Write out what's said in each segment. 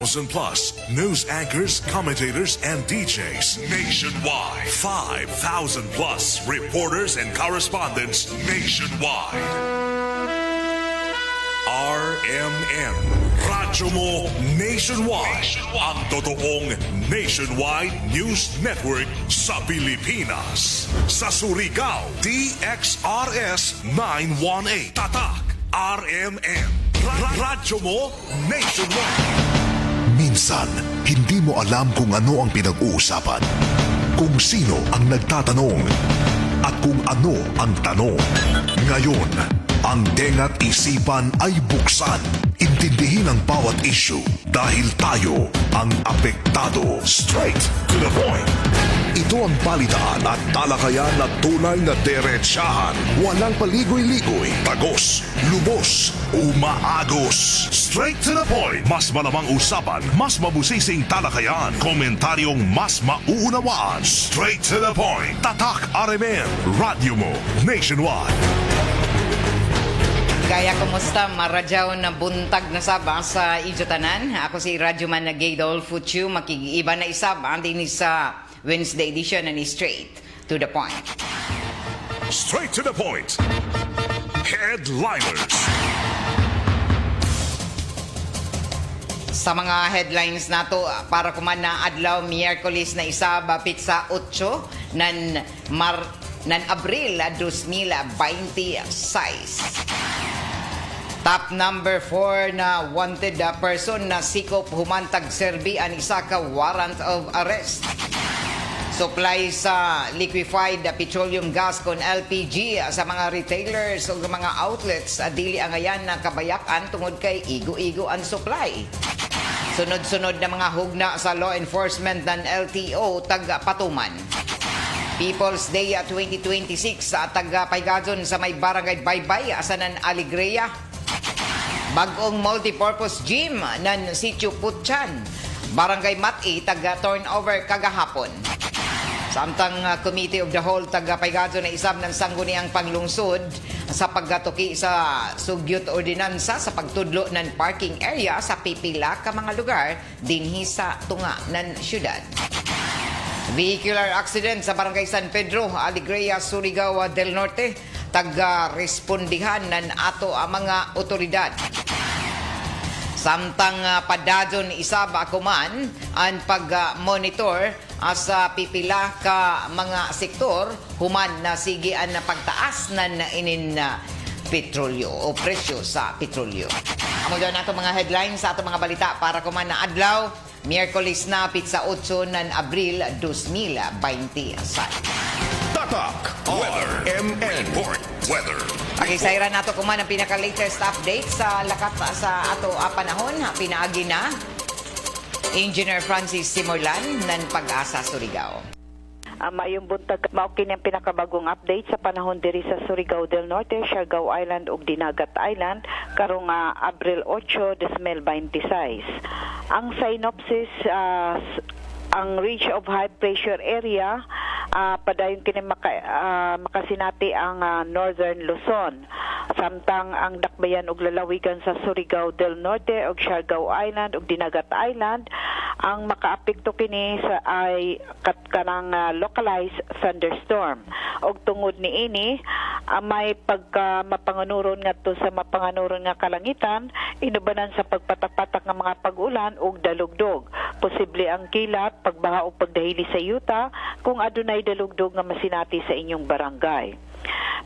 Plus news anchors, commentators, and DJs nationwide. 5,000 plus reporters and correspondents nationwide. RMN, Radyo Mo Nationwide. Ang totoong nationwide news network sa Pilipinas. Sa Surigao, DXRS 918. Tatak, RMN. Radyo Mo Nationwide. Minsan, hindi mo alam kung ano ang pinag-uusapan, kung sino ang nagtatanong, at kung ano ang tanong. Ngayon, ang tenga't isipan ay buksan. Intindihin ang bawat issue dahil tayo ang apektado. Straight to the point. Ito ang balitaan at talakayan na tunay na derechahan. Walang paligoy-ligoy, tagos, lubos, umaagos. Straight to the point. Mas malamang usapan, mas mabusising talakayan, komentaryong mas mauunawaan. Straight to the point. Tatak RMN, Radyo Mo Nationwide. Kaya kumusta maradyaw na buntag na saba sa Ijotanan. Ako si Radyoman na Gaydol Futsu, makigiiba na isaba din sa Wednesday edition ni Straight to the Point. Straight to the point. Headliners. Sa mga headlines nato para kuman na adlaw Miyerkules na isaba pitsa 8 nan Abril 2026. Top number 4 na wanted person na sikop humantag serbi ang isa ka warrant of arrest. Supply sa liquefied petroleum gas kon LPG sa mga retailers o mga outlets dili angayan na kabayakan tungod kay igo-igo ang supply. Sunod-sunod na mga hugna sa law enforcement ng LTO taga-Patuman. People's Day 2026 sa taga-Paygadon sa may barangay Baybay asanan Alegria. Bagong multipurpose gym ng Sitio Putchan, Barangay Mati, taga-turnover kagahapon. Samtang Committee of the Whole taga-Paygadon na isab ng sangguniang panglungsod sa pagatuki sa sugyot ordinansa sa pagtudlo ng parking area sa pipila ka mga lugar dinhi sa tunga ng syudad. Vehicular accident sa Barangay San Pedro, Alegria, Surigao del Norte, taga-respondihan ng ato ang mga otoridad. Samtang padadon isab akuman ang pag-monitor sa pipila ka mga sektor human na sige ang pagtaas ng inin petrolyo o presyo sa petrolyo. Amo daw nato mga headlines sa ato mga balita para kuman na adlaw Miyerkules na pitsa 8 ng Abril 2026. Tatak RMN Weather. Pakisayra nato kuman ang pinaka-latest update sa lakat sa ato panahon. Pinaagi na Engineer Francis Simorlan ng Pag-asa Surigao. Mayong buntag mao kini ang pinakabagong update sa panahon diri sa Surigao del Norte, Siargao Island ug Dinagat Island karong Abril 8, 2026. Ang synopsis ang reach of high pressure area padayon kini makasinati ang Northern Luzon. Samtang ang dakbayan ug lalawigan sa Surigao del Norte ug Siargao Island ug Dinagat Island ang makaapekto kini sa ay kanang localized thunderstorm. Og tungod niini may pagka mapanganuron ngadto sa mapanganuron nga kalangitan inubanan sa pagpatak-patak nga mga pag-ulan ug dalugdog. Posible ang kilat, pagbaha o pagdahili sa yuta kung adunay dalugdog nga masinati sa inyong barangay.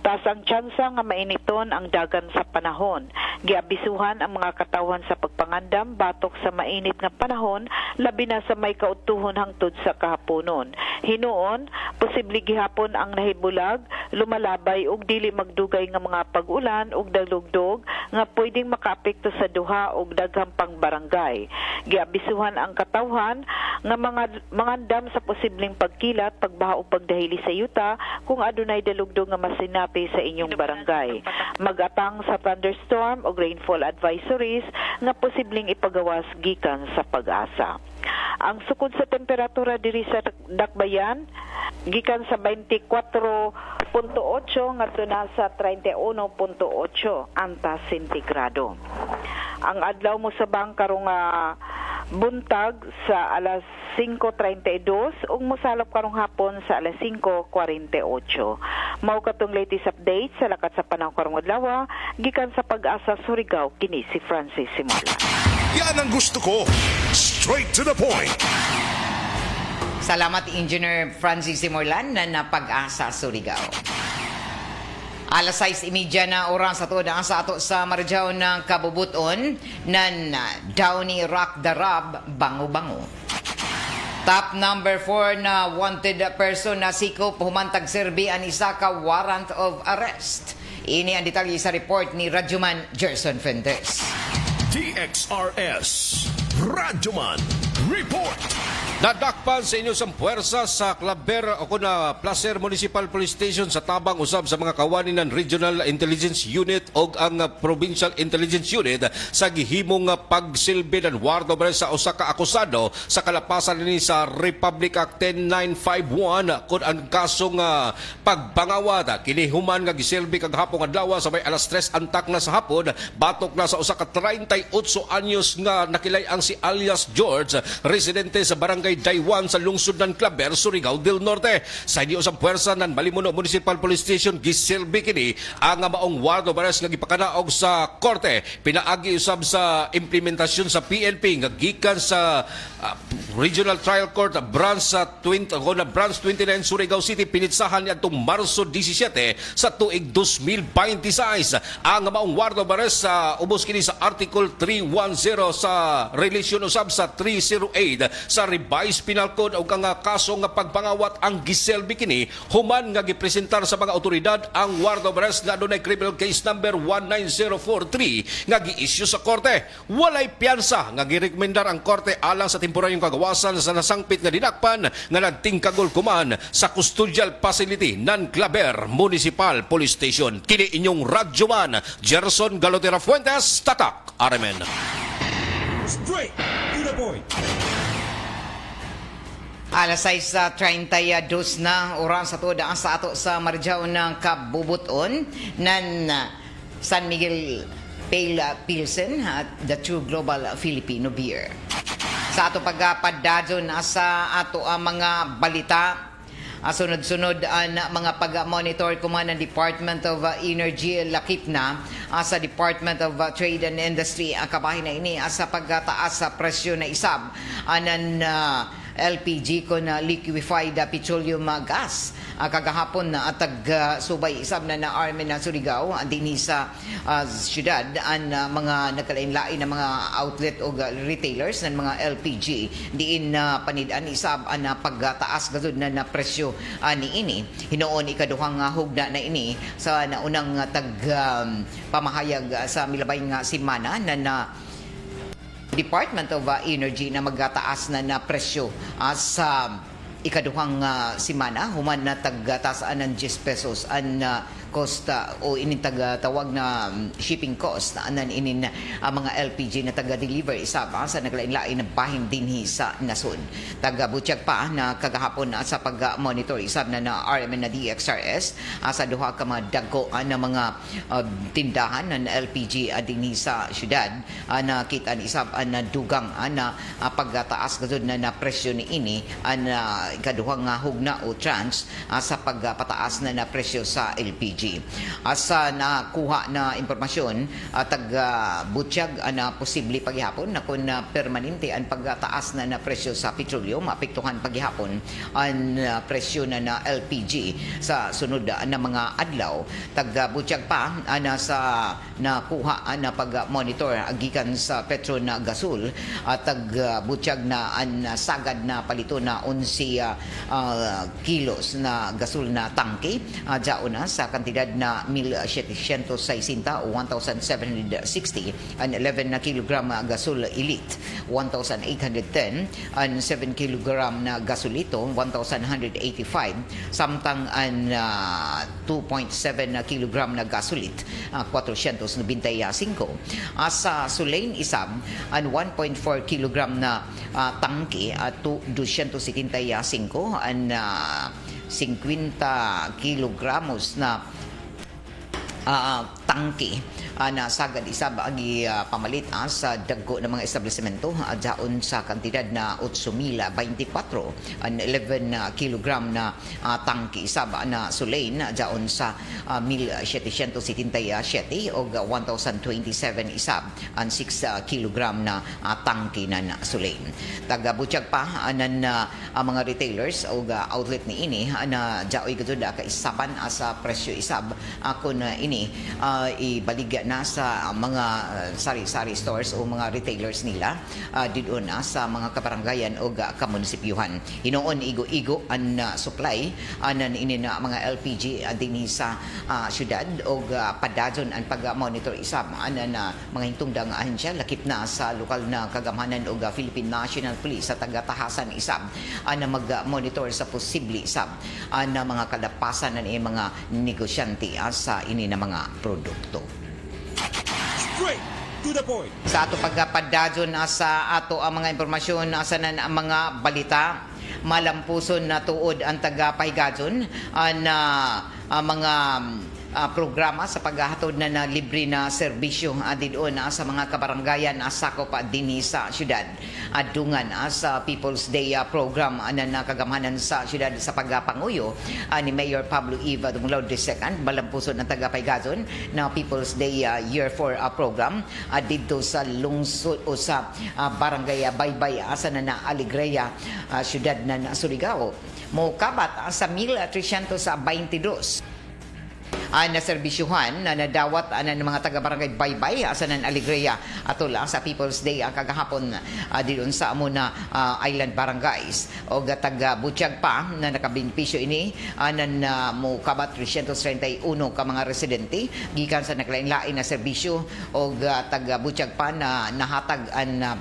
Taas ang tsansa nga mainiton ang dagan sa panahon. Giabisuhan ang mga katawhan sa pagpangandam batok sa mainit nga panahon labi na sa may kautuhon hangtod sa kahaponon. Hinuon, posible gihapon ang nahibulag, lumalabay ug dili magdugay nga mga pag-ulan ug dalugdog nga pwedeng makaapekto sa duha ug daghang pang barangay. Giabisuhan ang katawhan nga mangandam sa posibleng pagkilat, pagbaha ug pagdahili sa yuta kung adunay dalugdog nga masinati sa inyong barangay. Magatang sa thunderstorm o rainfall advisories nga posibleng ipagawas gikan sa Pag-asa. Ang sukod sa temperatura diri sa Dakbayan gikan sa 24.8 ngadto na sa 31.8 antas sentigrado. Ang adlaw mo sa karong buntag sa alas 5:32 ug mosalop karong hapon sa alas 5:48. Mao katong latest update sa lakat sa panahon karong adlaw gikan sa Pag-asa Surigao kini si Francis Simula. Yan ang gusto ko. Straight to the point. Salamat Engineer Francis Simorlan na Pag-asa Surigao. Alas 6:30 na oras sa tuod ang sa ato sa Marjaw ng Kabubuton nan Downey Rock Darab Bango-Bango. Top number 4 na wanted person na sikop humantag serbi ang isa ka warrant of arrest. Ini ang detalye sa report ni Radyoman Gerson Fuentes. TXRS Radyoman Report. Nadakpan sa inyo sa puwersa sa Claver o kuna Placer Municipal Police Station sa tabang usab sa mga kawani ng Regional Intelligence Unit o ang Provincial Intelligence Unit sa gihimong pagsilbi ng warrant of arrest sa usa ka akusado sa kalapasan ni sa Republic Act 10951 kun ang kasong pagbangawad kini human nga gisilbi kag hapong adlaw sa may alas 3 antak na sa hapon batok na sa usa ka 38 anyos nga nakilay-ang si alias George, residente sa Barangay Daywan sa lungsod ng Claver, Surigao del Norte. Sa inyo sa puwersa ng Balimuno Municipal Police Station gisilbi kini ang maong warrant of arrest nga gipakanaog sa korte. Pinaagi usab sa implementasyon sa PNP nga gikan sa Regional Trial Court Branch 29 Surigao City pinitsahan niadtong Marso 17 sa tuig 2026. Ang maong warrant of arrest sa ubos kini sa Article 310 sa relasyon usab sa 308 sa Revised Penal Code o ang kaso nga pagpangawat ang giselbi kini human nga gipresentar sa mga otoridad ang warrant of arrest nga adunay criminal case number 19043 nga gi-issue sa korte. Walay piyansa nga girekomendar ang korte alang sa temporaryong kagawasan sa nasangpit nga dinakpan nga nagtingkagol kuman sa custodial facility ng Claver Municipal Police Station. Kini inyong radyoman Gerson Galotera Fuentes, Tatak RMN. Straight to the point. Alas 6:32 na oras sa tuod ang sa ato sa Marjaw ng Kabubuton nan San Miguel Pale Pilsen at the True Global Filipino Beer. Sa ato pagpadadyon sa ato ang mga balita, sunod-sunod ang mga pag-monitor kuman ng Department of Energy lakip na sa Department of Trade and Industry ang kabahin na ini sa pagtaas sa presyo na isab anan LPG ko na liquefied petroleum gas. Kagahapon na subay isab na army na Surigao dinhi sa syudad ang mga nagkalain-lain na mga outlet o retailers ng mga LPG diin panid-an isab ang pagtaas gazud na presyo ni ini. Hinoon ikaduhang hugna na ini sa naunang pamahayag sa milabay nga semana na Department of Energy na magtaas na presyo sa ikaduhang semana human na tagtasaan ng 10 pesos ang cost o inintag tawag na shipping cost anan inin mga LPG na taga-deliver isaba sa naglain-lain na bahin dinhi sa nasod. Taga-butyag pa na kagahapon sa pag-monitor isab na RMN na DXRS sa duha ka mga dagko na mga tindahan ng LPG dinhi sa syudad nakita ni isab na dugang na pagtaas gazud na presyo ni ini ikaduhang hugna o trans sa pagpataas na presyo sa LPG. Asa nakuha na impormasyon taga-butyag na posible paghihapon na kung permanente ang pagtaas na presyo sa petroleum maapektuhan paghihapon ang presyo na LPG sa sunod na mga adlaw. Taga-butyag pa na sa nakuha na pag-monitor gikan sa Petro na Gasol taga-butyag na ang sagad na palito na 11 kilos na gasol na tangke dao na sa kantidad na 1,760 o 1,760 and 11 na kilogram na gasol elite 1,810 and 7 kilogram na gasolito 1,185 samtang ang 2.7 na kilogram na gasolit 495 sa Sulain isab ang 1.4 kilogram na tangke at 275 ang 50 kilogramos na tangke na sagad isab agi pamalit sa dagko ng mga establishmento daon sa kantidad na 8,024 an 11 kilogram na tangke isab na sulain daon sa 1,777 o 1,027 isab an 6 kilogram na tangke na sulain. Tagabutyag pa anan mga retailers o outlet ni ini na jaoy gud kaisaban sa presyo isab ako na ini ibaliga na sa mga sari-sari stores o mga retailers nila didon sa mga kabarangayan o kamunisipyuhan. Hinoon igo-igo an supply anan ini na mga LPG dinhi sa syudad o padadyon ang pag-monitor isab anan mga hintungdang ahensya lakip na sa lokal na kagamhanan o Philippine National Police sa taga-tahasan isab na mag-monitor sa posible isab na mga kalapasan ng mga negosyante sa ini na mga produkto. Straight to the point. Sa ato pagpadadyon sa ato ang mga impormasyon sa ang mga balita, malampuson na tuod ang taga-pahigadyon na mga programa sa paghahatod na libre na serbisyo didon sa mga kabarangayan sakop dinhi sa syudad. Adungan sa People's Day program na nakagamhanan sa syudad sa pagpanguyo ni Mayor Pablo Eva Dumulao II, malampuson ng taga-Pahigadon na People's Day Year 4 program dito sa lungsod o sa barangay Baybay sa Alegria, syudad na Surigao. Mokabat sa 1,322 na serbisyuhan na nadawat ng mga taga-barangay Baybay sa Alegria atol sa People's Day kagahapon diyon sa amuna Island Barangays o taga-Butyag pa na nakabinpisyo ini na mo kabat 331 ka mga residente gikan sa naglain-lain na serbisyo o taga-Butyag pa na nahatag an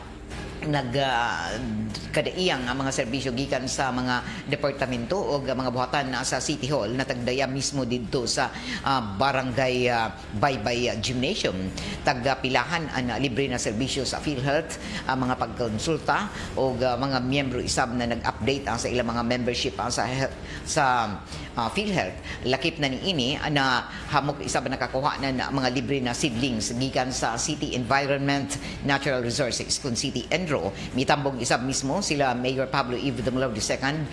kadaiyang mga serbisyo gikan sa mga departamento o mga buhatan sa City Hall na tagdaya mismo dito sa barangay Baybay Gymnasium. Tagpilahan ang libre na serbisyo sa PhilHealth, mga pagkonsulta o mga miyembro isab na nag-update sa ilang mga membership sa PhilHealth. Lakip na ni ini na hamok isab nakakuha na mga libre na seedlings gikan sa City Environment Natural Resources kun City Enro. Mitambog isab mismo sila Mayor Pablo Eva Dumulao II,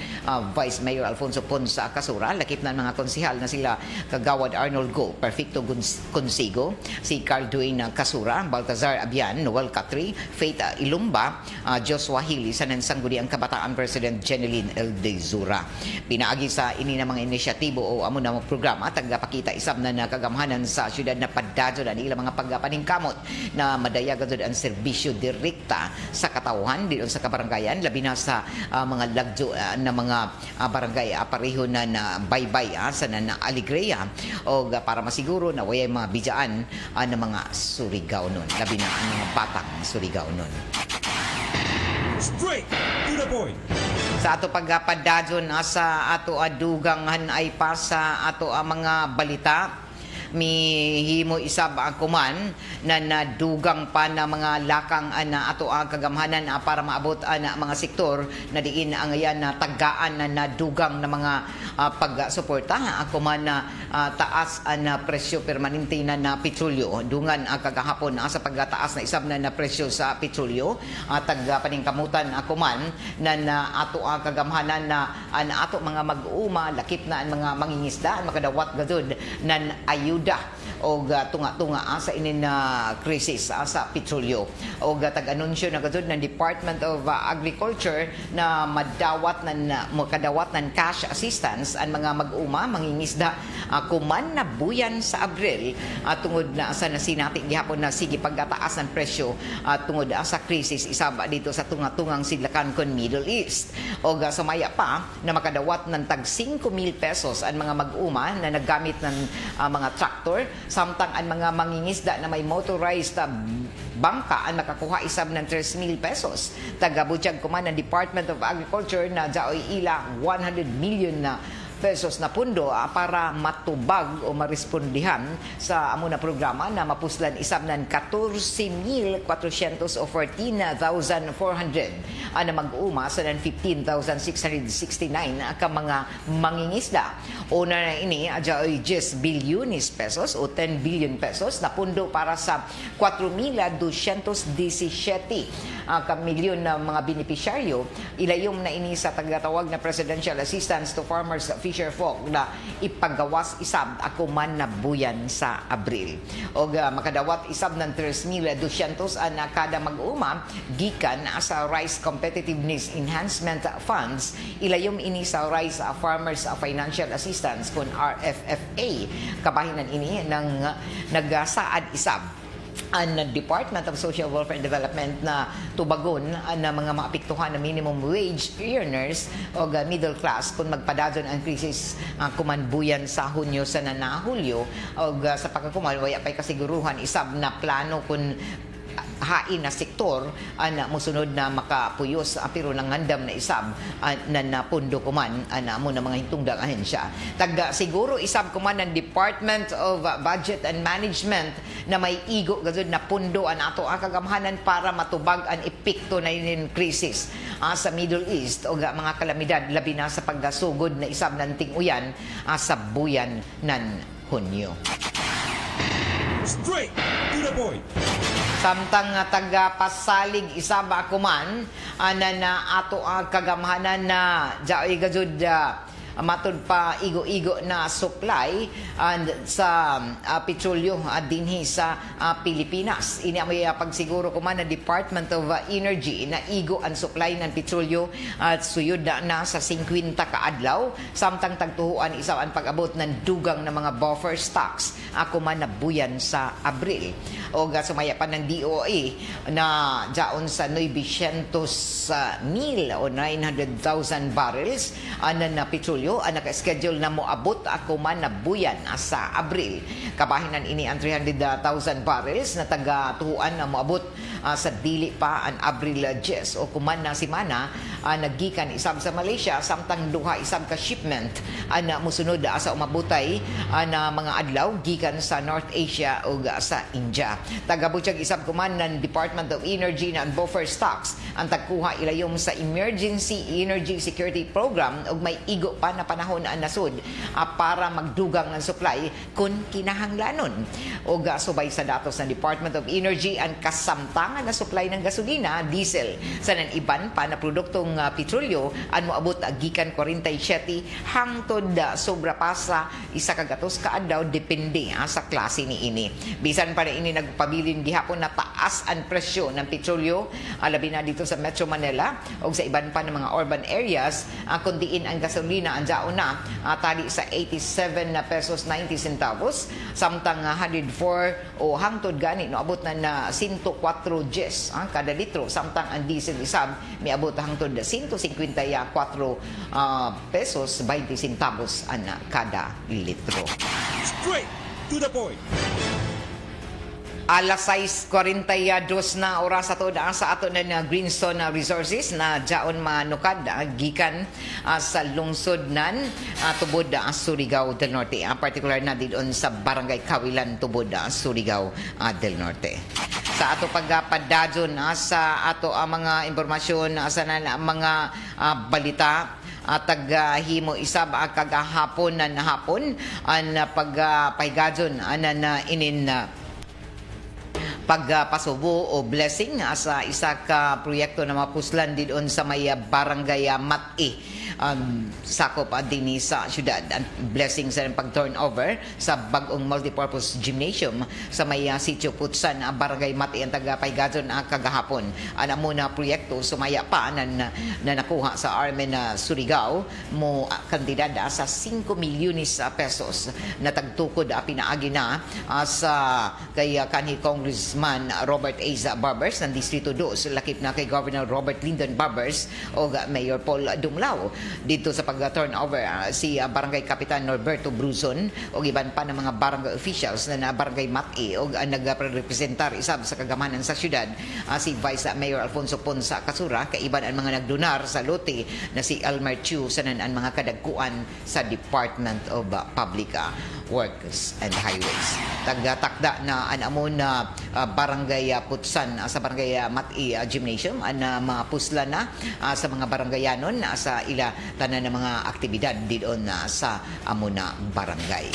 Vice Mayor Alfonso Ponsa Kasura, lakip na mga konsehal na sila Kagawad Arnold Go, Perfecto Consigo, si Carl Dwayne Kasura, Baltazar Abian, Noel Catri, Faith Ilumba, Joshua Hili, Sangguniang Kabataan President Jeneline L. De Zura. Pinaagi sa ini na mga inisyatibo o amo na mga programa tagapakita isab na nakagamhanan sa syudad na padadyo na ilang mga pagpaningkamot na madayagan ang serbisyo direkta sa katawhan dito sa kabarangayan labi na sa mga lagjo na mga barangay pareho na Baybay sa Alegria o para masiguro na wayay mga bidyaan na mga Surigao nun labi na ang mga batang Surigao nun. Straight to the point. Sa ato pagpadadyon sa ato adugangan ay pa sa ato mga balita mihimo isab ang kuman na nadugang pa na mga lakang na ato ang kagamhanan para maabot na mga sektor na diin ang yan na tagaan na nadugang na mga pagsuporta ang kuman na taas na presyo permanente na petrolyo dungan ang kagahapon sa pagtaas na isab na presyo sa petrolyo paningkamutan ang kuman na ato ang kagamhanan na ato mga mag-uuma lakip na ang mga mangingisda makadawat gadud nan ayuda o tunga-tunga sa inin na krisis sa petrolyo o tag-anunsyo na gazud ng Department of Agriculture na makadawat ng cash assistance ang mga mag-uma mangingisda kuman na buyan sa Abril tungod na sa nasinati gihapon na sige pagtaas ng presyo tungod sa krisis isaba dito sa tunga-tungang sidlakan kon Middle East o sumaya pa na makadawat ng tag 5,000 pesos ang mga mag-uma na naggamit ng mga traktor samtang ang mga mangingisda na may motorized bangka ang makakuha isab ng 3,000 pesos. Tagabutyag kuman ng Department of Agriculture na jaoy ila 100 million na pesos na pundo para matubag o marespondihan sa amo na programa na mapuslan isab nan 14,400 o 14,400 na mag-uma sa nan 15,669 ka mga mangingisda. Una na ini adya ay 10 bilyones pesos o 10 billion pesos na pundo para sa 4,217 ka milyon na mga benepisyaryo. Ilayom na ini sa tagatawag na Presidential Assistance to Farmers Fisherfolk na ipagawas isab ako man na buyan sa Abril. O makadawat isab ng 3,200 na kada mag-uma gikan sa Rice Competitiveness Enhancement Funds. Ilayom ini sa Rice Farmers Financial Assistance kun RFFA. Kabahinan ini ng nagsaad isab ang Department of Social Welfare and Development na tubagon na mga maapektuhan na minimum wage earners o middle class kung magpadadon ang krisis kumanbuyan sa Hunyo sa nanahulyo o sa pagkakumal waya pa'y kasiguruhan isab na plano kung hain na sektor na musunod na makapuyos pero nangandam na isab na napundo kuman na mo na mga hitungdang ahensya. Taga siguro isab kuman ng Department of Budget and Management na may igo gazud na pundo an ato ang kagamhanan para matubag ang epekto na inin krisis sa Middle East o mga kalamidad labi na sa paggasugod na isab ng ting-uyan sa buyan ng Hunyo. Straight to the point. Samtang taga-pasalig isaba kuman na ato ang kagamhanan na jaoy gajud matud pa igo-igo na supply sa petrolyo dinhi sa Pilipinas. Ini may pagsiguro kuman na Department of Energy na igo ang supply ng petrolyo at suyod na sa 50 ka adlaw samtang tagtuhuan isaw ang pag-abot ng dugang na mga buffer stocks ako man na buyan sa Abril. O sumaya pa ng DOE na jaon sa 900,000 o 900,000 barrels na petrolyo ang naka-schedule na moabot ako man na buyan sa Abril. Kabahinan ini ang 300,000 barrels na taga-tuhuan na moabot sa dili pa ang Abril 10 o kuman na simana naggikan isab sa Malaysia samtang duha isab ka shipment na musunod sa umabutay na mga adlaw gikan sa North Asia o sa India. Tagabutyag isab kuman ng Department of Energy na ang buffer stocks ang tagkuha ilayom sa Emergency Energy Security Program ug may igo pa na panahon na nasud para magdugang ng supply kung kinahanglanon. O subay sa datos ng Department of Energy ang kasamtangan na supply ng gasolina, diesel sa iban pa na produktong petrolyo ang moabot gikan 47 hangtod sobra pa sa isa ka gatos ka adlaw depende sa klase ni ini. Bisan pa na ini nagpabilin gihapon na taas ang presyo ng petrolyo labi na dito sa Metro Manila o sa iban pa ng mga urban areas kundiin ang gasolina ang jaon na tali sa 87 na pesos 90 centavos samtang 104 o hangtod gani no abot na 104 Gs kada litro samtang ang diesel isab miabot hangtod 154 pesos 20 centavos kada litro. Straight to the point. Alas 6:42 na oras ato sa ato na Greenstone Resources na jaon manukad gikan sa lungsod nan tubod Surigao del Norte. Particular na didon sa Barangay Kawilan tubod Surigao del Norte. Sa ato pagpadadyon sa ato mga impormasyon sa mga balita taghimo isab kagahapon na hapon ang pagpahigadyon na inin pagpasubo o blessing sa isa ka proyekto na mapuslan didon sa may barangay Mati sakop dinhi sa syudad. Blessing sa pag-turnover sa bagong multipurpose gymnasium sa may sitio Putsan barangay Mati ang tagapahigadon kagahapon. Ana mo na proyekto sumaya pa na nakuha sa Armen Surigao mo kantidad sa 5 milyones pesos na tagtukod pinaagi na sa kay kanhi Congressman Congressman Robert A. Barbers ng Distrito 2 lakip na kay Governor Robert Lyndon Barbers o Mayor Paul Dumlao. Dito sa pag-turnover si Barangay Kapitan Norberto Bruzon o iban pa ng mga barangay officials na Barangay Mati o nagrepresentar isab sa kagamanan sa syudad si Vice Mayor Alfonso Ponsa Kasura kaiban ang mga nagdonar sa lote na si Elmer Chu sanan ang mga kadagkuan sa Department of Public Works and Highways. Tagatakda na anamon na barangay Putsan sa barangay Mati Gymnasium ang mga pusla na sa mga barangayanon sa ila tanan ng mga aktibidad didon sa amuna barangay.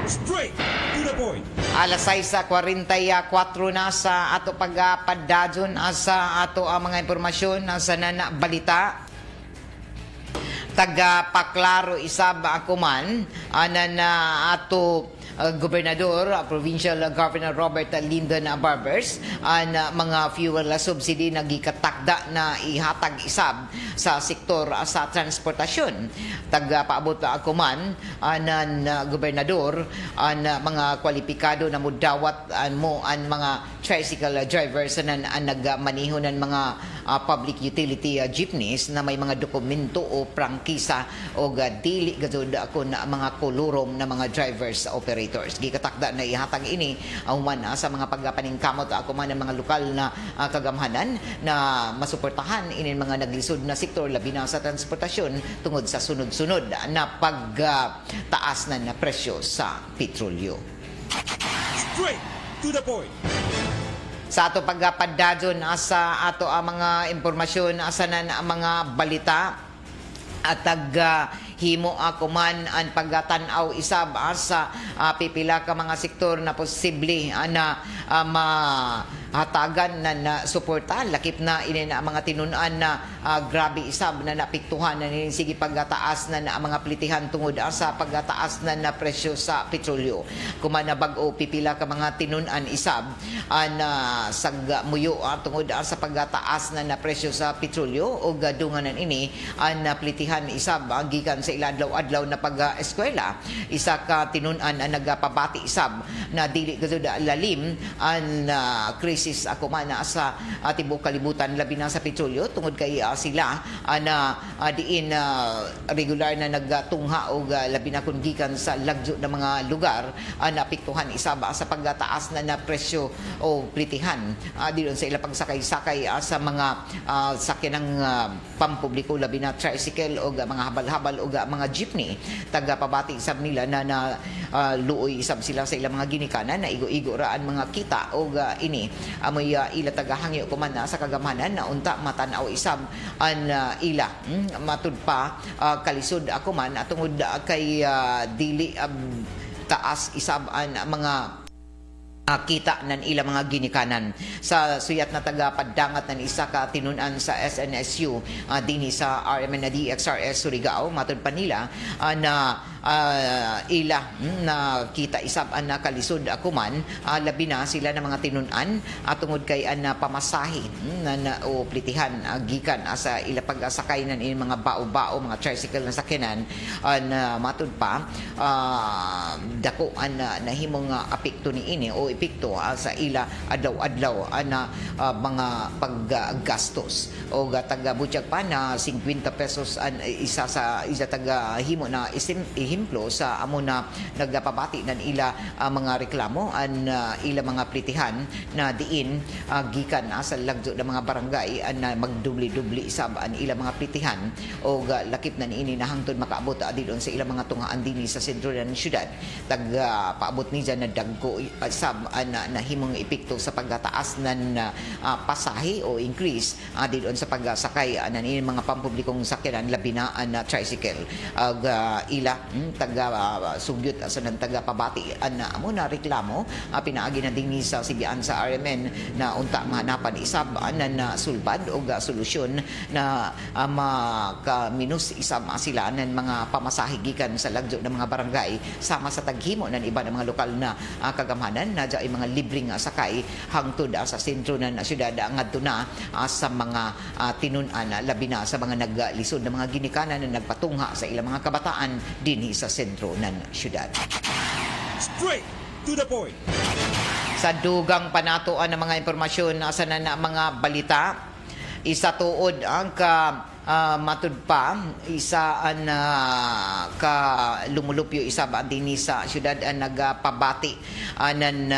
Straight to the point. Alas 6:44 na sa ato pagpadadyon sa ato ang mga impormasyon sa nana balita. Taga-paklaro isab ako man na ato Gobernador, Provincial Governor Robert Lyndon Barbers ang mga fuel subsidy na gikatakda na ihatag isab sa sektor sa transportasyon. Taga-paabot ako man ng Gobernador ang mga kwalipikado na mudawat mo ang mga tricycle drivers na nagmaniho ng mga public utility jeepneys na may mga dokumento o prangkisa o dili gazud ako na mga kolorom na mga drivers operators. Gikatakda na ihatag ini human sa mga pagpaningkamot ako man ng mga lokal na kagamhanan na masuportahan ini mga naglisod na sektor labi na sa transportasyon tungod sa sunod-sunod na pagtaas na presyo sa petrolyo. Straight to the point. Sa ato pagpadadyon sa ato ang mga impormasyon sa mga balita at himo ako man ang pagtanaw isab sa pipila ka mga sektor na posible na mahatagan na suporta lakip na ini na mga tinunan na grabe isab na napiktuhan na sige pagtaas na mga plitihan tungod sa pagtaas na presyo sa petrolyo. Kuman na bag-o pipila ka mga tinunan isab na sagmuyo tungod sa pagtaas na presyo sa petrolyo o gadunganan ini ang plitihan isab gikan sa ila adlaw-adlaw na pag-eskwela. Isa ka tinunan ang nagpabati isab na dili gazud lalim ang krisis ako man sa tibuok kalibutan labi na sa petrolyo tungod kay sila na diin regular na nagtungha og labi na kun gikan sa lagyo ng mga lugar napiktuhan isab sa pagtaas na presyo o plitihan dilon sa ila pagsakay-sakay sa mga sakyan ng pampubliko labi na tricycle o mga habal-habal o mga jeepney. Taga-pabati isab nila na luoy isab sila sa ilang mga ginikanan na igo-igo raan mga kita o ini amoy ila tagahangyo kuman sa kagamhanan na unta matanaw isab ang ila matud pa kalisod ako man tungod kay dili taas isab ang mga kita ng ilang mga ginikanan. Sa suyat na taga-paddangat ng isa ka tinunan sa SNSU dinhi sa RMN na DXRS Surigao matud pa nila na ila na kita isab ang nakalisod ako man labi na sila ng mga tinunan tungod kay ang pamasahe na o plitihan gikan sa ila pagsakay ng mga bao-bao mga tricycle na sakyanan matud pa dako ang nahimong apekto ni ini o epekto sa ila adlaw-adlaw na mga paggastos o taga butyag pa na 50 pesos an isa taga himo na ihimplo sa amo na nagpabati ng ila mga reklamo an ila mga plitihan na diin gikan sa lagyo ng mga barangay na magdubli-dubli isab an ila mga plitihan o lakip na niini na hangtod makaabot didon sa ila mga tungaan dinhi sa sentro ng syudad taga paabot ni dyan na dagko sab na nahimong epekto sa pagtaas ng pasahe o increase didon sa pagsakay ng mga pampublikong sakyanan labi na na tricycle ila taga sugyot sa nang taga pabati na amo na reklamo pinaagi na dinhi sa sibian sa RMN na unta mahanapan isab na sulbad o solusyon na makaminus isab sila ng mga pamasahe gikan sa lagyo ng mga barangay sama sa taghimo ng iba ng mga lokal na kagamhanan na dyan mga libreng sakay hangtod sa sentro ng syudad ngadto na sa mga tinunan labi na sa mga naglisod ng mga ginikanan na nagpatungha sa ilang mga kabataan dinhi sa sentro ng syudad. Straight to the point. Sa dugang panatuan ng mga impormasyon sa na mga balita, isa tuod ang matud pa isa an ka lumulupyo isa ba dinhi sa syudad ang nagpabati anan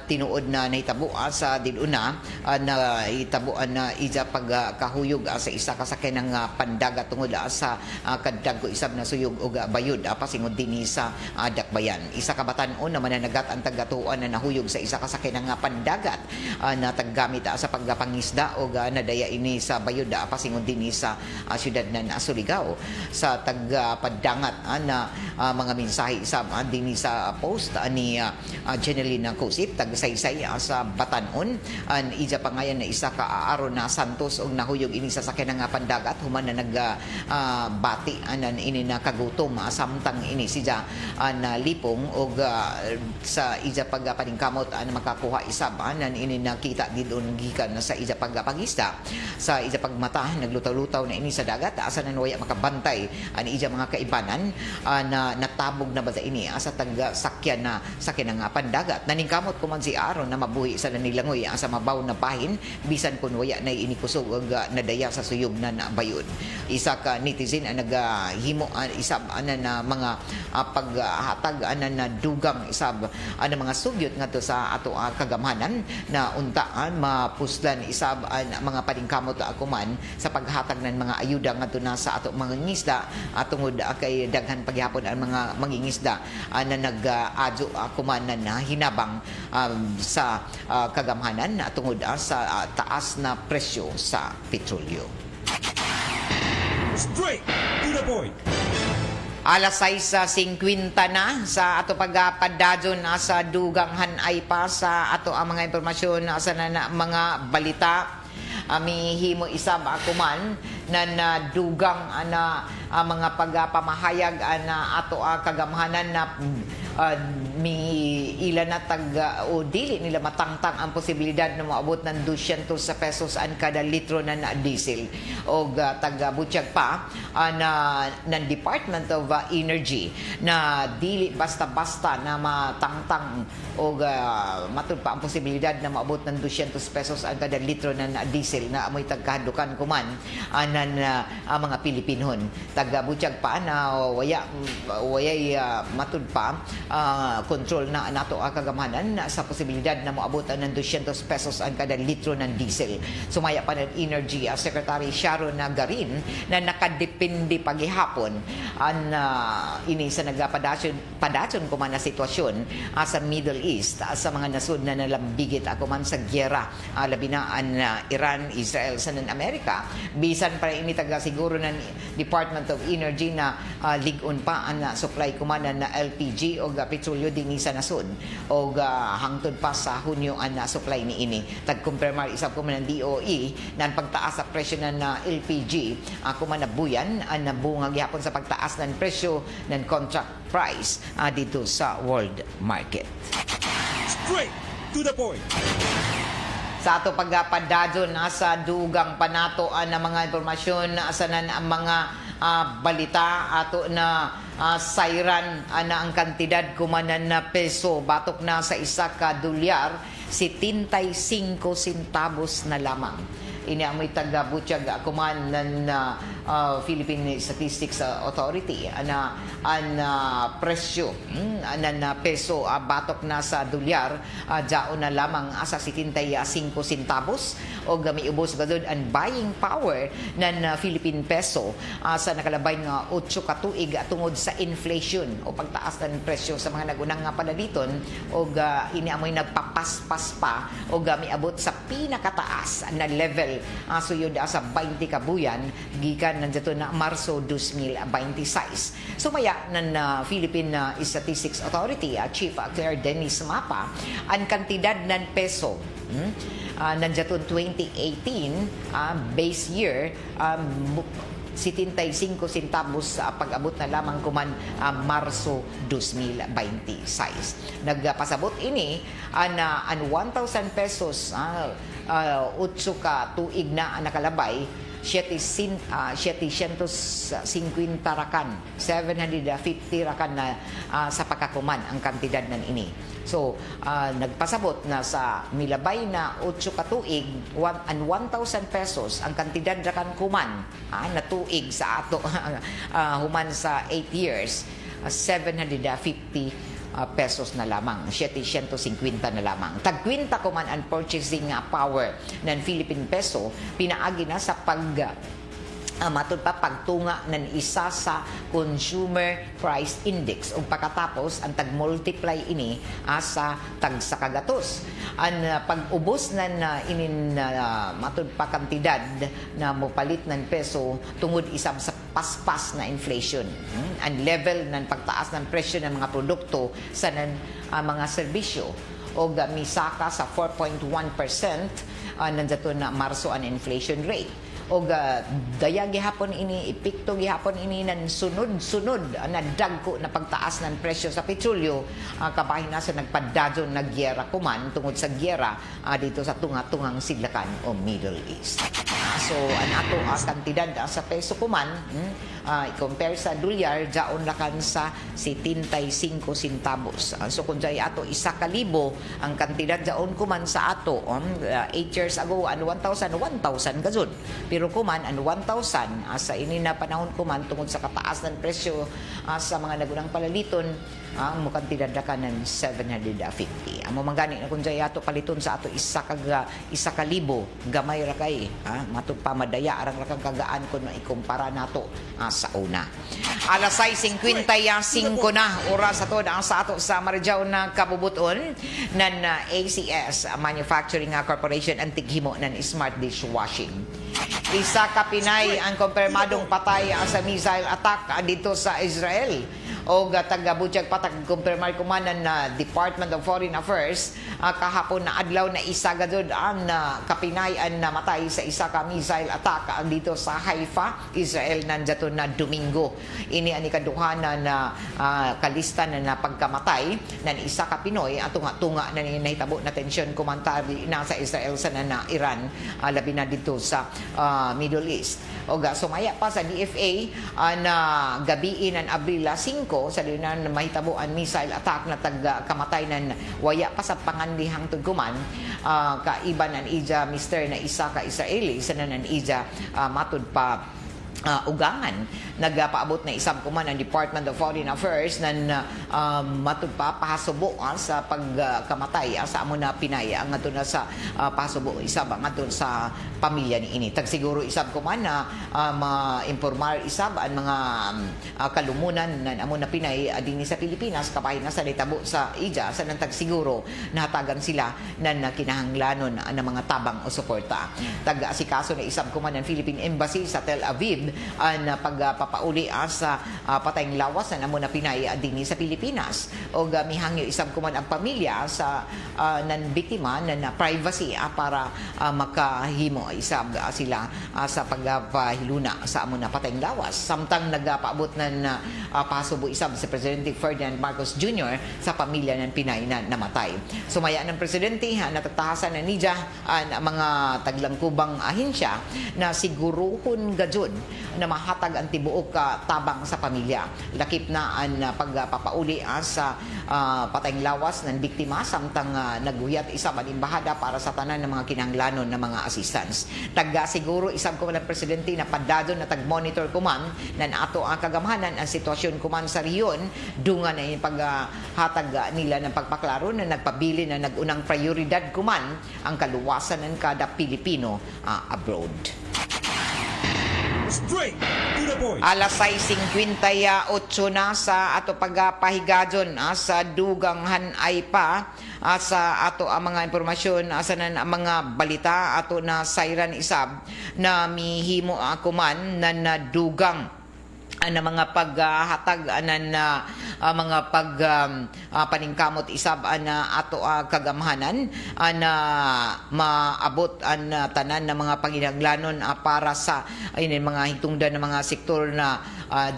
tinuod na nahitabo sa dinuna na hitabuan na ija pagkahuyog sa isa ka sakay ng pandagat tungod sa kadagko isab na suyog og bayud pasingod dinhi sa Dakbayan. Isa ka batan-on na mananagat ang tagatuan na nahuyog sa isa ka sakay ng pandagat na taggamit sa pagpangisda og nadaya ini sa bayud pasingod dinhi sa syudad ng Surigao. Sa tagpadangat na mga mensahe sa dinhi sa post ni Jeneline Cosip tagsaysay sa Batanon an ija pangayan na isa ka aaron na Santos og nahuyog ini sa sakyan nga pandagat human na bati anan ini na kagutom samtang ini siya na lipong og sa ija pagpaningkamot an makakuha isab anan ini nakita didon gikan sa ija pagpangista sa ija pagmata naglutaw-lutaw na ini sa dagat asa na waya makabantay an ija mga kaibanan na natabog na ba ini asa taga sakyan nga pandagat naningkamot kuman si Aaron na mabuhi sa nanilangoy sa mabaw na bahin bisan kun waya na inikusog og nadaya sa suyog na bayod. Isa ka netizen ang naghimo isab ana na mga paghatag ana na dugang isab ana mga sugyot ngadto sa ato kagamhanan na untaan mapuslan isab ang mga paningkamot akuman sa paghatag ng mga ayuda ngadto na sa ato mga ngisda tungod kay daghan paghapon ang mga mangingisda na nag-adyo akuman na hinabang sa kagamhanan tungod sa taas na presyo sa petrolyo. Straight to the point. Alas 6:50 na sa ato pagpadadyon sa dugang hanay pa sa ato ang mga impormasyon sa mga balita. Mihimo isa ba akuman na dugang mga pagpamahayag na ato kagamhanan na mi ilan na o dili nila matangtang ang posibilidad na maabot ng 200 pesos ang kada litro na diesel o taga-butyag pa ng Department of Energy na dili basta-basta na matangtang o matud pa ang posibilidad na maabot ng 200 pesos ang kada litro na diesel na amoy tagkahadukan kuman mga Pilipinon. Taga-butyag pa na wayay matud pa control na nato kagamhanan sa posibilidad na moabot ng 200 pesos ang kada litro ng diesel. Sumaya pa ng Energy Secretary Sharon Garin na nakadepende paghihapon ini sa nagpadasyon kuman na sitwasyon sa Middle East sa mga nasud na nalambigit akuman sa gyera labi na ang Iran, Israel sa Amerika. Bisan pa ini taga siguro ng Department of Energy na ligon pa ang supply kuman na LPG o petrolyo dinhi sa nasod o hangtod pa sa Hunyo ang supply ni ini. Tagkumpirmar isab ko man ng DOE na ang pagtaas sa presyo ng LPG kuman na buyan ang nabungag gihapon sa pagtaas ng presyo ng contract price dito sa world market. Straight to the point. Sa ato pagpadadyon sa dugang panatoan ng mga impormasyon sa ang mga balita ato na sayran na ang kantidad kumanan na peso batok na sa isa ka dolyar 75 centavos na lamang. Ini ang may taga-butyag kuman ng Philippine Statistics Authority na presyo na peso batok na sa dolyar daon na lamang sa 75 centavos o gamiubos gadud ang buying power ng Philippine peso sa nakalabay nga 8 ka tuig tungod sa inflation o pagtaas ng presyo sa mga nagunang nga palaliton o ini amoy nagpapaspas pa o gamiabot sa pinakataas na level suyod sa 20 ka buyan gikan nandiyato na Marso 2026. Sumaya ng Philippine Statistics Authority Chief Claire Dennis Mapa ang kantidad ng peso nandiyato 2018 base year 75 centavos pag-abot na lamang kuman Marso 2026. Nagpasabot ini ang 1,000 pesos 8 ka tuig na nakalabay 750 rakan, 750 rakan na sa pagkakuman ang kantidad ng ini. So, nagpasabot na sa milabay na 8 katuig and 1,000 pesos ang kantidad rakan kuman na tuig sa ato human sa 8 years, 750 pesos na lamang, 750 na lamang. Tagkwinta ko man ang purchasing power ng Philippine peso, pinaagi na sa matod pa pagtunga ng isa sa Consumer Price Index o pagkatapos ang tag-multiply ini sa tagsakagatos. Ang pag-ubos ng matod pa kantidad na mopalit ng peso tungod isang sa paspas na inflation. Ang level ng pagtaas ng presyo ng mga produkto sa mga serbisyo o misaka sa 4.1% nandato na Marso ang inflation rate. O daya gihapon ini, epekto gihapon ini ng sunod-sunod na dagko na pagtaas ng presyo sa petrolyo, kabahin na sa nagpadadyon na gyera kuman tungod sa gyera dito sa tunga-tungang sidlakan o Middle East. So, ang ato kantidad sa peso kuman, i-compare sa dolyar, jaon lakan sa 75 centavos. So, kung jay ato 1,000 ang kantidad jaon kuman sa ato, 8 years ago, 1,000 gazon. Pero kuman, 1,000 sa ini na panahon kuman tungod sa kataas ng presyo sa mga nagunang palaliton, ang mukantidad na ka ng 750. Ang mamangani na kung jay ato paliton sa ato 1,000 gamay ra kay matod pa madaya arang rakang kagaan kung ikumpara nato sa una. Alas 6:55 na oras ato ang sa ato sa Marijaw na kabubuton ng ACS Manufacturing Corporation ang tighimo ng smart dishwashing. Isa ka Pinay ang kumpirmadong patay sa missile attack dito sa Israel. O taga-butyag patag kumpirmar kumanan na Department of Foreign Affairs kahapon na adlaw na isa gadod ang kapinayan na matay sa isa ka missile attack dito sa Haifa, Israel nandiyato na Domingo. Ini ani kaduhanan na kalista na pagkamatay ng isa ka Pinoy at tunga-tunga na nahitabo na tensyon kumantari na sa Israel sa na Iran labi na dito sa Middle East. O sumaya pa sa DFA na gabiin ng Abril 5 sa dinan mahitabo ang missile attack na kamatay ng waya pa sa pangandihang tugkuman kaiban ang ija Mr. na isa ka Israeli sa nanan ija matud pa ugangan nagpaabot na isang kuman ang Department of Foreign Affairs na matud pa pahasubo sa pagkamatay sa amo na Pinay ang ato na sa pahasubo isab ang ato sa pamilya ni ini. Tag siguro isab kuman na ma-informar isab ang mga kalumunan na amo na Pinay dinhi sa Pilipinas kabahin na sa ditabo sa ija sa nantag siguro nahatagan sila na kinahanglanon ng mga tabang o suporta. Tag asikaso na isab kuman ng Philippine Embassy sa Tel Aviv ang pagpapauli sa patayng lawas na amo na Pinay dinhi sa Pilipinas o mihangyo isab kuman ang pamilya sa nan biktima na privacy para makahimo isab sila sa pagpahiluna sa amo na patayng lawas samtang nagpaabot ng pasubo isab si Presidente Ferdinand Marcos Jr. sa pamilya ng Pinay na namatay. Sumaya ng presidente natatahasan na niya ang mga taglangkubang ahensya na siguruhon gajud na mahatag ang tibuok tabang sa pamilya. Lakip na ang pagpapauli sa patayng lawas ng biktima samtang naguyat isab ang imbahada para sa tanan ng mga kinahanglanon ng mga assistance. Taga siguro isab ko ng presidente na padadon na tag-monitor kuman nan ato ang kagamhanan ang sitwasyon kuman sa riyon dungan na yung paghatag nila ng pagpaklaro na nagpabili na nagunang prioridad kuman ang kaluwasan ng kada Pilipino abroad. Straight to the point. Alas 6:58 na sa ato pagpahigadon sa dugang hanay pa sa ato ang mga impormasyon sa mga balita ato na siren isab na mihimo kuman na dugang ang mga paghatag mga paningkamot isab na ato kagamhanan na maabot ang tanan na mga panginaglanon para sa ayun mga hitungdan ng mga sektor na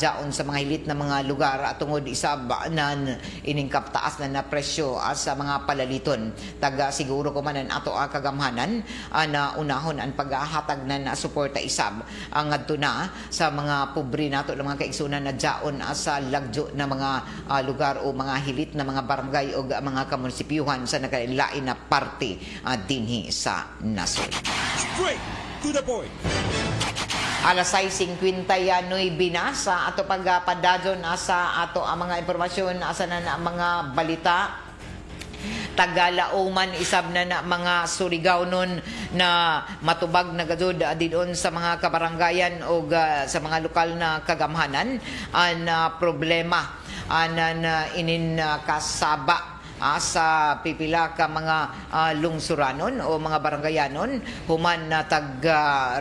jaon sa mga hilit na mga lugar at tungod isab na iningkap taas na presyo sa mga palaliton. Taga siguro ko man ang ato kagamhanan na unahon ang paghahatag na suporta isab ang adto na sa mga pobre nato ng mga kaigsunan na jaon sa lagyo na mga lugar o mga hilit na mga barangay o mga kamunisipyuhan sa nakalain na parte dinhi sa nasod. Straight to the point. Alas 6:59 binasa ato pagpadadyon sa ato ang mga impormasyon asa na mga balita. Tagalauman isab na mga Surigao nun na matubag na gadud didon sa mga kabarangayan o sa mga lokal na kagamhanan na problema na inin kasaba sa pipila ka mga lungsuranon o mga barangayanon human na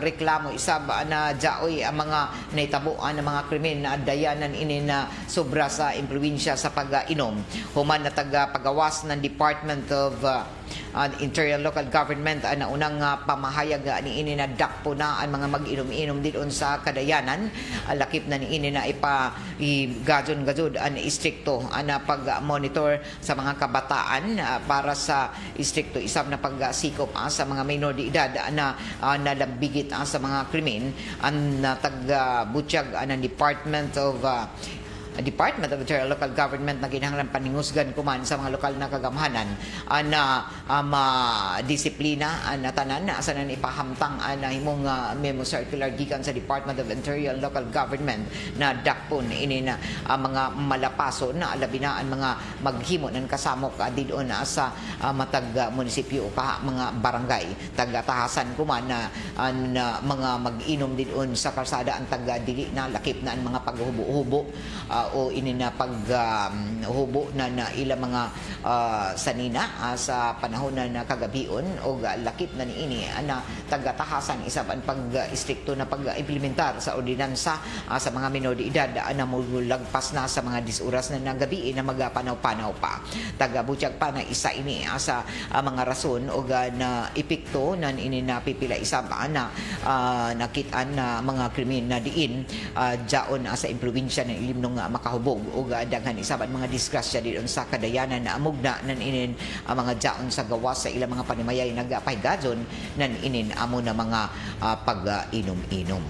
reklamo isab na jaoy ang mga naitabuan ng mga krimen na dayanan ini na sobra sa impluwensya sa pag-inom human na pagawas ng Department of Interior Local Government na unang pamahayag ni ini na dakpo na ang mga mag-inom-inom didon sa kadayanan lakip na ni ini na gadyon ang istrikto na pag-monitor sa mga kabataan para sa istrikto isab na pagsikop sa mga minor de edad na nalambigit sa mga krimen ang taga-butyag ng Department of Interior Local Government na ginahanglan paningusgan kuman sa mga lokal na kagamhanan na disiplina na tanan asa na ipahamtang na himong memo circular gikan sa Department of Interior Local Government na dakpon ini na mga malapason na alabi na ang mga maghimo ng kasamok didon sa matag munisipyo o mga barangay taga-tahasan kuman na mga mag-inom didon sa kalsada ang taga-dili na lakip na ang mga paghubo-hubo o ini na paghubo na ilang mga sanina sa panahon na kagabion o lakip na niini na taga-tahasan isab ang pag-istrikto na pag-implementar sa ordinansa sa mga minor de edad na mulagpas na sa mga 10 oras na gabi na magapanaw-panaw pa. Taga-butyag pa na isa ini sa mga rason o na epekto na ini na pipila isab na nakitaan na mga krimen na diin jaon sa impluwensya ng ilimnong makahubog o daghan isaban mga disgrasya dito sa kadayanan na amugna nan inin mga jaon sa gawas sa ilang mga panimayay nagapahigadyon nan inin amo na mga pag-inom-inom.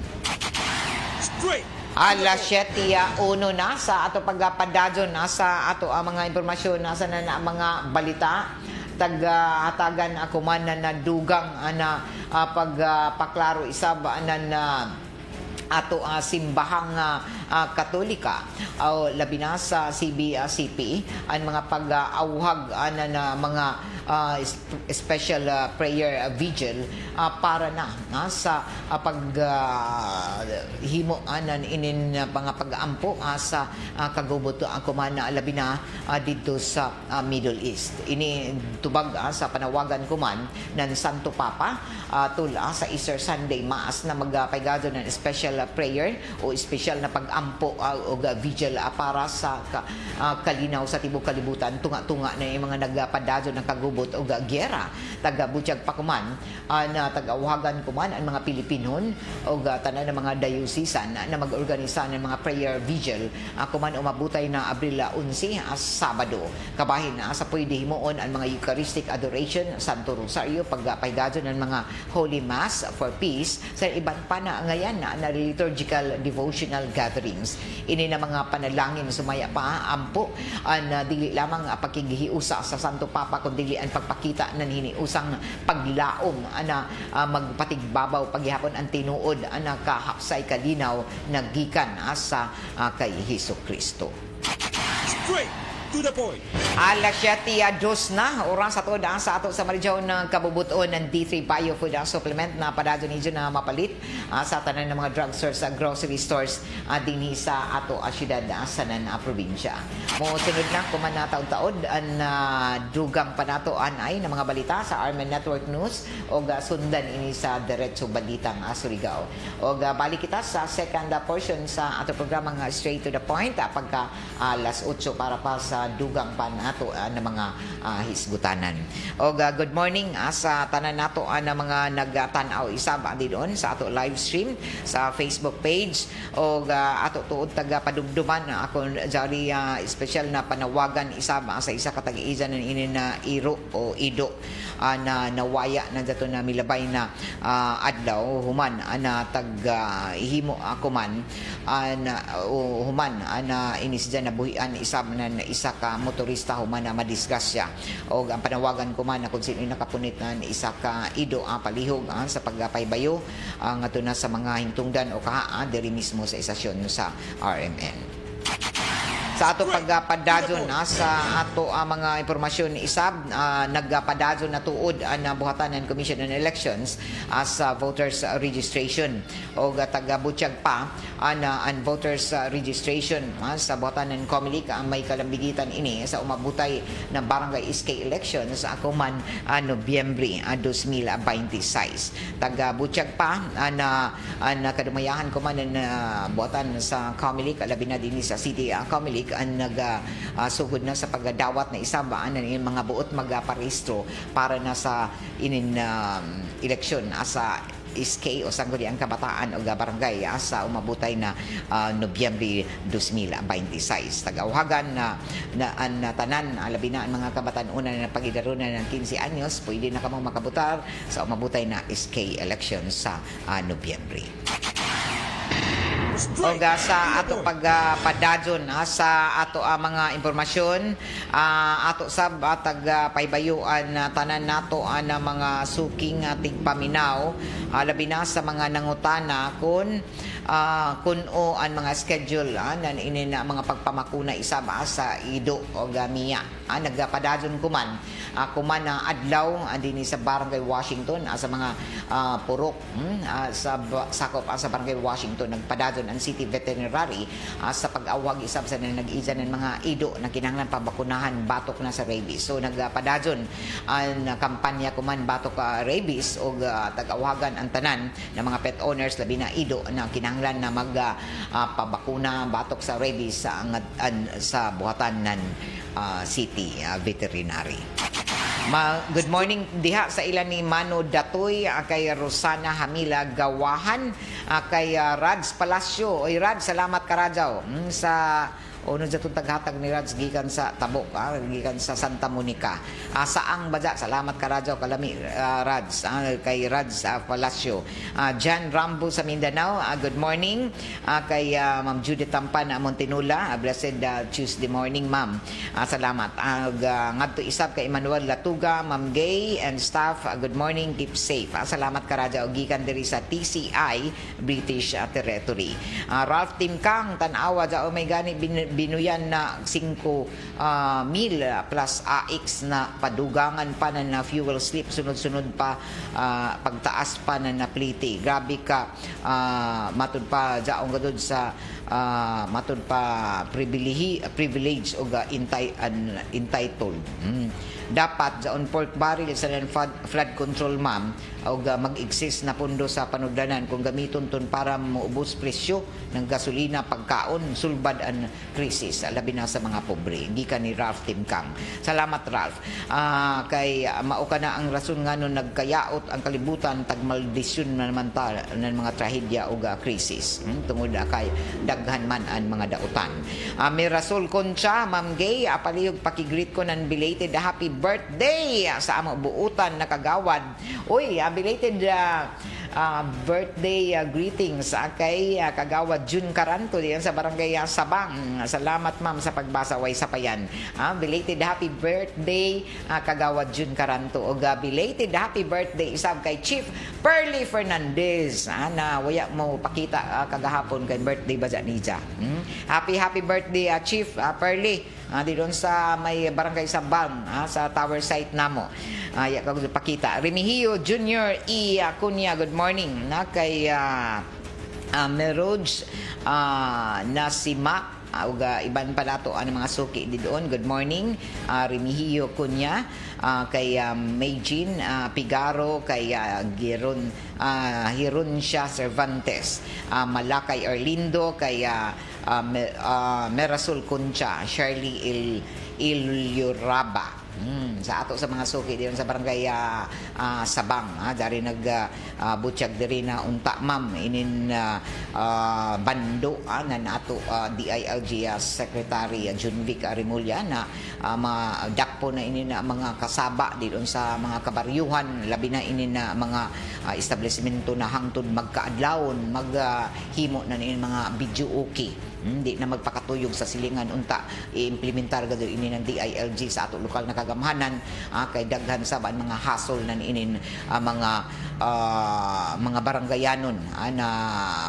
Straight. Alas 7:01 na sa ato pagpadadyon sa ato ang mga impormasyon nasa na mga balita taga-hatagan ako man na dugang na pagpaklaro isab na ato simbahang Katolika o labi na sa CBCP ang mga pag-auhag na mga special prayer vigil para na sa paghimo anan inin mga pag-ampo sa kagubot ako man labi na dito sa Middle East. Ini tubag sa panawagan ko man ng Santo Papa tula sa Easter Sunday Mass na magpaigado ng special prayer o special na pag-ampo o vigil para sa kalinaw sa tibok kalibutan tunga-tunga na yung mga nagpadadyo ng kagubot o gyera taga-butyag pa kuman na taga-uhagan kuman ang mga Pilipinon o tanan ng mga dayosisan na mag-organisa ng mga prayer vigil kuman umabutay na Abril 11 Sabado kabahin sa pwede himuon ang mga Eucharistic Adoration Santo Rosario pagpaigado ng mga Holy Mass for Peace sa iban pa na ngayon na liturgical devotional gatherings. Ini na mga panalangin sumaya pa ampo na dili lamang pagkigihiusa sa Santo Papa kundi ang pagpakita ng hiniusang paglaom na magpatigbabaw paghihapon ang tinuod na kahapsay kalinaw na gikan sa kay Hesukristo. Straight to the point. Alas 7:02 na oras ato daan sa ato sa Marijaw ng kabubuton ng D3 Bio Food Supplement na padado ninyo na mapalit sa tanan ng mga drugstores sa grocery stores dinhi sa ato syudad sa nan probinsya. Mo sunod na kuman na taud-taud ang dugang panatoan ay ng mga balita sa Armen Network News o sundan ini sa Diretso Balitang Surigao. O balik kita sa second portion sa ato programang Straight to the Point pagka alas 8 para pa sa dugang panato ng mga hisgutanan. O good morning sa tanan nato ng mga nagtanaw isab doon sa ato live stream sa Facebook page o ato tuod taga padumduman ako jari special na panawagan isab sa isa ka tag-iizan ng ini na iro o ido na nawaya na dato na milabay na adlaw human na tag himo ako man human na inis dyan na buhian isab na isa ka motorista human na madisgrasya o ang panawagan ko man na kung sino nakapunit na isa ka ido palihog sa pagpaybayo ngadto na sa mga hintungdan o kaha diri mismo sa istasyon sa RMN. Sa ato pagpadadyon sa ato mga impormasyon isab nagpadadyon na tuod ang buhatan ng Commission on Elections sa voters registration o taga-butyag pa ang voters registration sa buhatan ng COMELEC may kalambigitan ini sa umabutay na barangay SK elections ako man Nobyembre 2026 taga-butyag pa ang kadumayahan ko man ng buhatan sa COMELEC labi na din sa City COMELEC ang nagsugod na sa pagdawat na isabaan ng mga buot magparehistro para na sa inin eleksyon sa SK o Sangguniang Kabataan o barangay sa umabutay na Nobyembre 2026. Tagawagan na tanan labi na ang mga kabataan una na pagidarunan ng 15 anyos pwede na kamong makabutar sa umabutay na SK election sa Nobyembre. O sa ato pagpadadyon sa ato mga impormasyon ato sab paybayuan tanan nato na mga suking tigpaminaw labi na sa mga nangutana kun o ang mga schedule nan ini na mga pagpamakuna isab sa ido o gamiya nagpadadyon kuman adlaw dinhi sa Barangay Washington sa mga purok sa sakop sa Barangay Washington nagpadadyon ang City Veterinary sa pag-awag isab sa nag-iza ng mga ido na kinahanglan pabakunahan batok na sa rabies. So nagpadadyon ang kampanya kuman batok rabies o tag-awagan ang tanan ng mga pet owners labi na ido na kinahanglan na pabakuna batok sa rabies sa buhatan ng City Veterinary. Good morning diha sa ilan ni Mano Datoy kay Rosana Hamila Gawahan kay Rads Palacio. Oy Rads, salamat ka Radyaw sa ono jatong taghatag ni Rads gikan sa Tabok gikan sa Santa Monica. Saang badya salamat ka Radyaw kalami Rads kay Rads Palacio. Jan Rambo sa Mindanao, good morning kay Ma'am Judith Tampan Montinula, blessed Tuesday morning ma'am. Salamat. Ngadto isab kay Emmanuel Latuga, Ma'am Gay and staff, good morning, keep safe. Salamat ka Radyaw gikan diri sa TCI British Territory. Ralph Timkang tan-awa dao may gani binuyan na 5,000 plus AX na padugangan pa na fuel slip sunod-sunod pa pagtaas pa na pliti. Grabe ka matud pa jaong gadud sa matud pa privilege o entitled. Dapat sa on pork barrel sa flood control ma'am o mag-exist na pundo sa panugdanan kung gamiton ton para maubos presyo ng gasolina pagkaon sulbad ang krisis labi na sa mga pobre. Gikan ni Ralph Timkang. Salamat Ralph. Kay mao ka na ang rason nga no nagkayaot ang kalibutan tagmaldisyon na naman ng mga trahedya o krisis. Tungod kay daghan man ang mga dautan. Mirasol Concha, Ma'am Gay, palihog pakigreet ko ng belated happy birthday sa amo buutan na kagawad. Uy, belated birthday greetings kay Kagawad Jun Caranto diyan sa Barangay Sabang. Salamat ma'am sa pagbasa way sapayan. Belated happy birthday Kagawad Jun Caranto o belated happy birthday isab kay Chief Pearly Fernandez na waya mo pakita kagahapon kay birthday ba dyan niya. Happy birthday Chief Pearly di doon sa may Barangay Sabang sa tower site namo. Ya kag pakita Remigio Junior E Acuña, good morning na kay Meroj Nasima ug iban pa nato ang mga suki di doon. Good morning Remigio Cunya, kay Maygin Pigaro, kay Hiruncia Cervantes, Malakay Erlindo, kay Merasul Concha, Shirley Ilyuraba. Sa ato sa mga suki diyon sa Barangay Sabang dari butsyag diri na unta ma'am inin bando na nato DILG Secretary Junvic Arimulya na madakpo na inin mga kasaba diyon sa mga kabaryuhan, labi na inin mga establishmento na hangtod magkaadlawon maghimo na inin mga video okay. Hindi na magpakatuyog sa silingan unta i-implementar gado ini ng DILG sa ato lokal na kagamhanan kay daghan saban mga hassle na inin mga baranggayanon na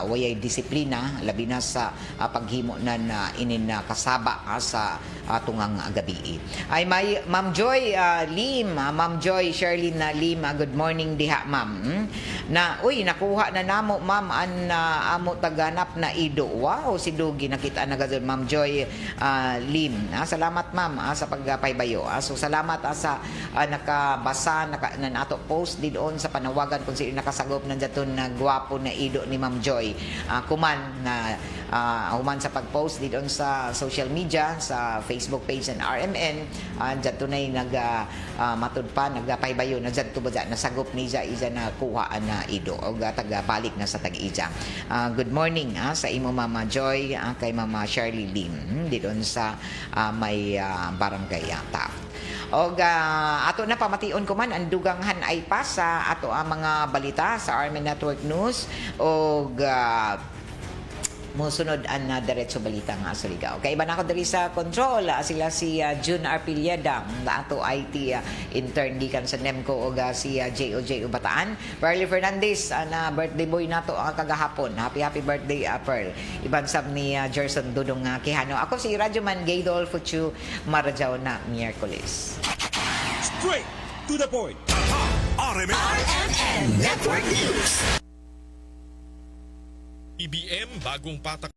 wayay disiplina labi na sa paghimo na inin kasaba sa tungang gabi. Ay may Ma'am Joy Lim, Ma'am Joy Sherlyn Lim, good morning diha ma'am. Na nakuha na namo ma'am an amo taganap na ido. Wow, si Dugi nakita na gazon Ma'am Joy Lim. Salamat ma'am sa pagpaybayo. So salamat sa nakabasa na ato post di doon sa panawagan kung sino nakasagop ng daton na gwapo na ido ni Ma'am Joy. Kuman na human sa pag-post di doon sa social media, sa Facebook page ng RMN, dito na matud pa nagpaybayo na dito ba nasagop ni Iza na kuhaan na ido o taga-balik na sa tag-Ija. Good morning sa imo Mama Joy, kay Mama Shirley Lim di doon sa may Barangay Taft. Og ato na pamation ko man ang duganghan ay pa sa ato ang mga balita sa RMN Network News og musunod ang diretso balita nga sa Surigao. Kay iba na ako diri sa control sila si June Arpilleda na ato IT intern gikan sa NEMCO o si JOJ Ubataan. Pearly Fernandez na birthday boy nato ang kagahapon. Happy birthday Pearl. Iban sab ni Gerson Dudong Quijano. Ako si Radyoman Gaydol Fuchu Marajaw na Miyerkules. Straight to the point. RMN Network News. BBM bagong patak